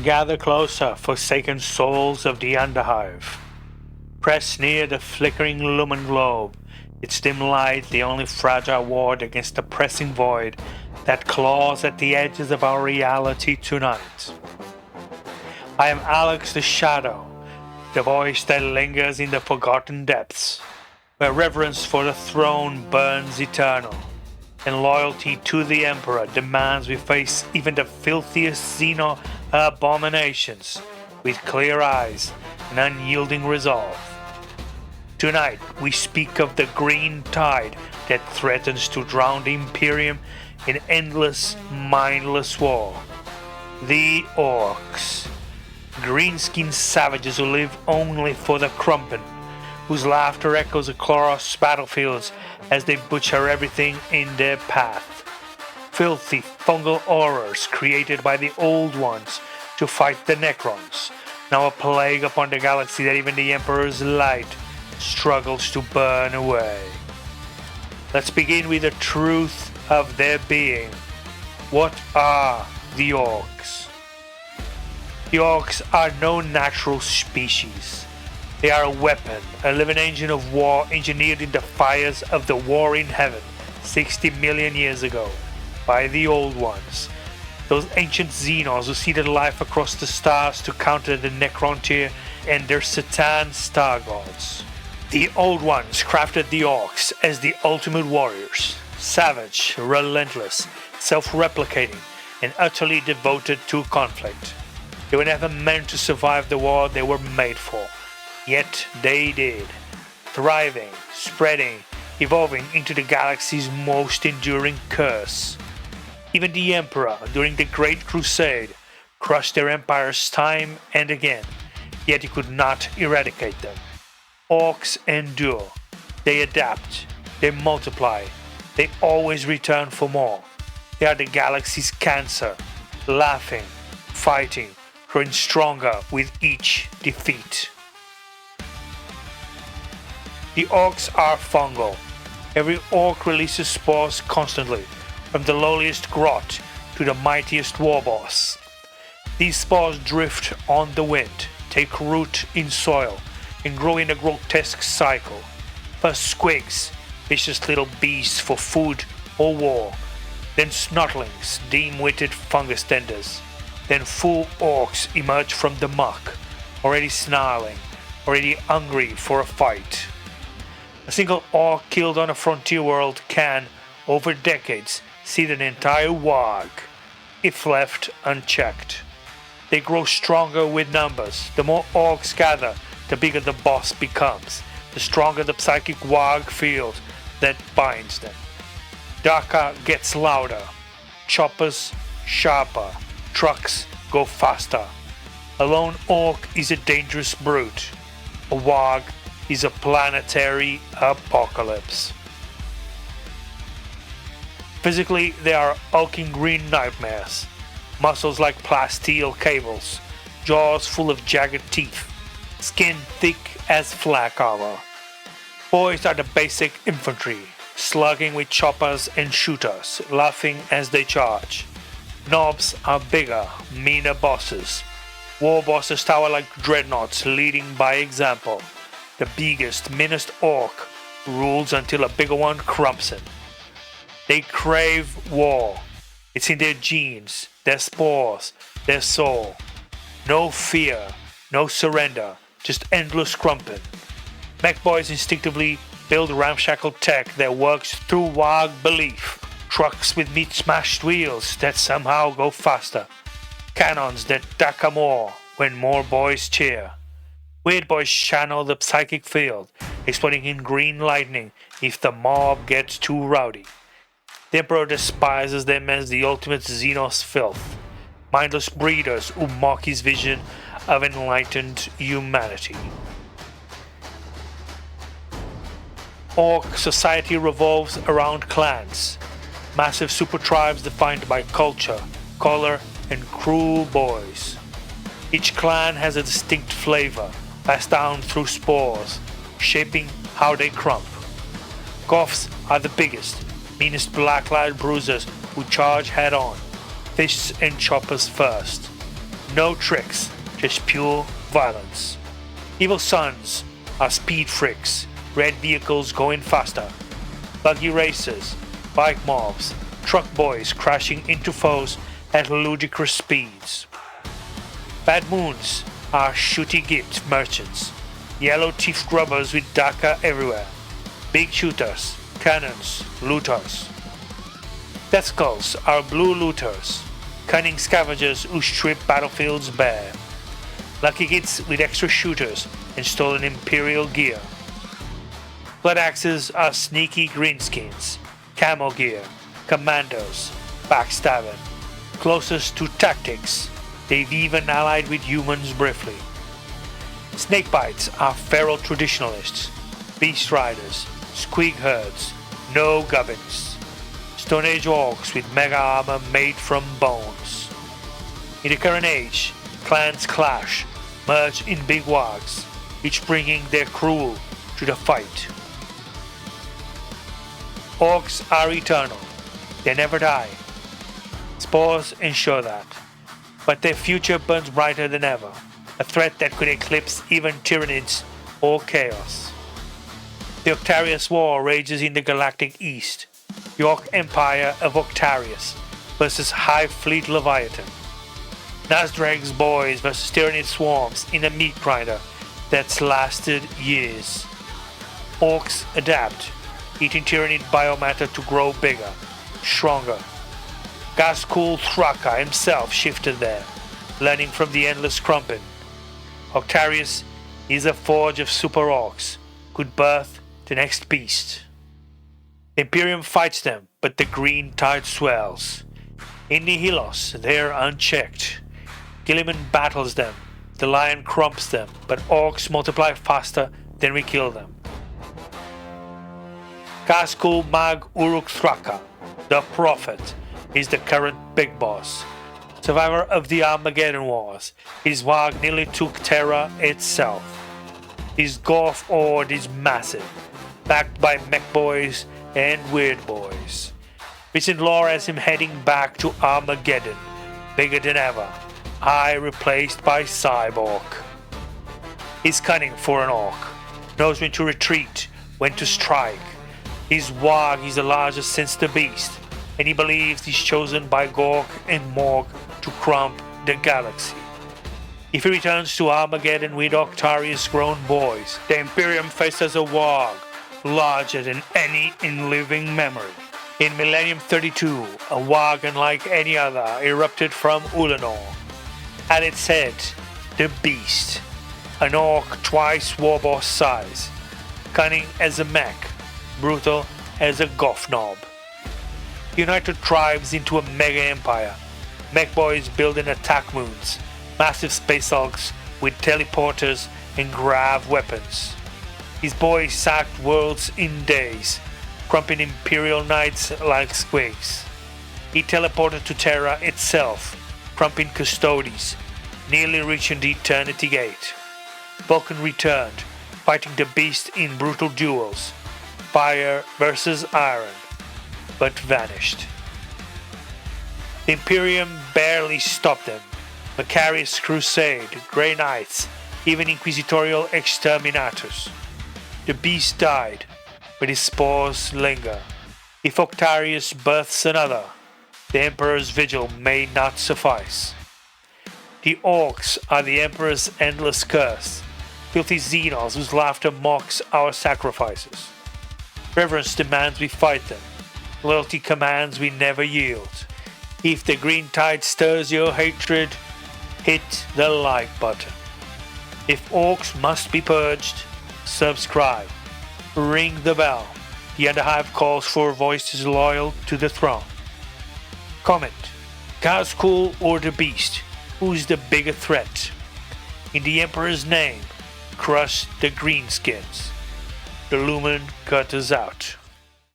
Gather closer, forsaken souls of the underhive. Press near the flickering lumen globe, its dim light the only fragile ward against the pressing void that claws at the edges of our reality tonight. I am Halex the Shadow, the voice that lingers in the forgotten depths, where reverence for the throne burns eternal, and loyalty to the Emperor demands we face even the filthiest Xeno abominations with clear eyes and unyielding resolve. Tonight we speak of the green tide that threatens to drown the Imperium in endless, mindless war. The Orks. Green-skinned savages who live only for the crumpen, whose laughter echoes across battlefields as they butcher everything in their path. Filthy fungal horrors created by the Old Ones to fight the Necrons, now a plague upon the galaxy that even the Emperor's light struggles to burn away. Let's begin with the truth of their being. What are the Orks? The Orks are no natural species. They are a weapon, a living engine of war engineered in the fires of the war in heaven 60 million years ago by the Old Ones, those ancient Xenos who seeded life across the stars to counter the Necrontyr and their Satan star gods. The Old Ones crafted the Orks as the ultimate warriors, savage, relentless, self-replicating, and utterly devoted to conflict. They were never meant to survive the war they were made for, yet they did, thriving, spreading, evolving into the galaxy's most enduring curse. Even the Emperor, during the Great Crusade, crushed their empires time and again, yet he could not eradicate them. Orks endure, they adapt, they multiply, they always return for more. They are the galaxy's cancer, laughing, fighting, growing stronger with each defeat. The Orks are fungal. Every Ork releases spores constantly, from the lowliest grot to the mightiest warboss. These spores drift on the wind, take root in soil, and grow in a grotesque cycle. First squigs, vicious little beasts for food or war, then snotlings, dim-witted fungus tenders, then full Orks emerge from the muck, already snarling, already hungry for a fight. A single Ork killed on a frontier world can, over decades, seed an entire Waaagh, if left unchecked. They grow stronger with numbers. The more Orks gather, the bigger the boss becomes, the stronger the psychic Waaagh field that binds them. Daka gets louder, choppers sharper, trucks go faster. A lone Ork is a dangerous brute. A Waaagh is a planetary apocalypse. Physically, they are hulking green nightmares. Muscles like plasteel cables, jaws full of jagged teeth, skin thick as flak armor. Boys are the basic infantry, slugging with choppers and shooters, laughing as they charge. Knobs are bigger, meaner bosses. War bosses tower like dreadnoughts, leading by example. The biggest, meanest Ork rules until a bigger one crumps him. They crave war. It's in their genes, their spores, their soul. No fear, no surrender, just endless crumping. Mech boys instinctively build ramshackle tech that works through Waaagh belief. Trucks with meat-smashed wheels that somehow go faster. Cannons that daka more when more boys cheer. Weird boys channel the psychic field, exploding in green lightning if the mob gets too rowdy. The Emperor despises them as the ultimate Xenos filth, mindless breeders who mock his vision of enlightened humanity. Ork society revolves around clans, massive super tribes defined by culture, color, and cruel boys. Each clan has a distinct flavor, passed down through spores, shaping how they crump. Goths are the biggest, meanest black-clad bruisers who charge head-on, fists and choppers first. No tricks, just pure violence. Evil sons are speed freaks, red vehicles going faster, buggy racers, bike mobs, truck boys crashing into foes at ludicrous speeds. Bad moons are shooty gift merchants, yellow teeth grubbers with daka everywhere, big shooters, cannons, looters. Ghazghkulls are blue looters, cunning scavengers who strip battlefields bare. Lucky kids with extra shooters and stolen Imperial gear. Blood axes are sneaky greenskins, camo gear, commandos, backstabbing. Closest to tactics, they've even allied with humans briefly. Snakebites are feral traditionalists, beast riders, squig herds, no gubbins. Stone Age orcs with mega armor made from bones. In the current age, clans clash, merge in big Waagghs, each bringing their crew to the fight. Orcs are eternal, they never die. Spores ensure that, but their future burns brighter than ever, a threat that could eclipse even Tyranids or Chaos. The Octarius War rages in the galactic east, the Orc Empire of Octarius versus Hive Fleet Leviathan. Nazdreg's boys versus Tyranid swarms in a meat grinder that's lasted years. Orcs adapt, eating Tyranid biomatter to grow bigger, stronger. Ghazghkull Thraka himself shifted there, learning from the endless Crumpin. Octarius is a forge of super-Orks, could birth the next beast. The Imperium fights them, but the green tide swells. In Nihilus, they're unchecked. Gilliman battles them, the lion crumps them, but Orcs multiply faster than we kill them. Ghazghkull Mag Uruk Thraka, the Prophet, is the current big boss. Survivor of the Armageddon Wars, his Waaagh nearly took Terra itself. His Gorf horde is massive, backed by mech boys and weird boys. Recent lore has him heading back to Armageddon, bigger than ever, eye replaced by cyborg. He's cunning for an orc, knows when to retreat, when to strike. His Waaagh is the largest since the beast, and he believes he's chosen by Gork and Morg to crump the galaxy. If he returns to Armageddon with Octarius grown boys, the Imperium faces a Waaagh larger than any in living memory. In Millennium 32, a Waaagh unlike any other erupted from Ulanor. At its head, the Beast, an orc twice warboss size, cunning as a mech, brutal as a goth knob. United tribes into a mega empire, mech boys building attack moons, massive space hulks with teleporters and grav weapons. His boys sacked worlds in days, crumping Imperial knights like squigs. He teleported to Terra itself, crumping custodies, nearly reaching the Eternity Gate. Vulcan returned, fighting the Beast in brutal duels, fire versus iron, but vanished. The Imperium barely stopped them. Macarius Crusade, Grey Knights, even Inquisitorial Exterminators. The Beast died, but his spores linger. If Octarius births another, the Emperor's vigil may not suffice. The Orcs are the Emperor's endless curse, filthy xenos whose laughter mocks our sacrifices. Reverence demands we fight them. Loyalty commands we never yield. If the green tide stirs your hatred, hit the like button. If Orcs must be purged, subscribe. Ring the bell. The Underhive calls for voices loyal to the throne. Comment: Ghazghkull or the Beast? Who's the bigger threat? In the Emperor's name, crush the greenskins. The lumen cut us out.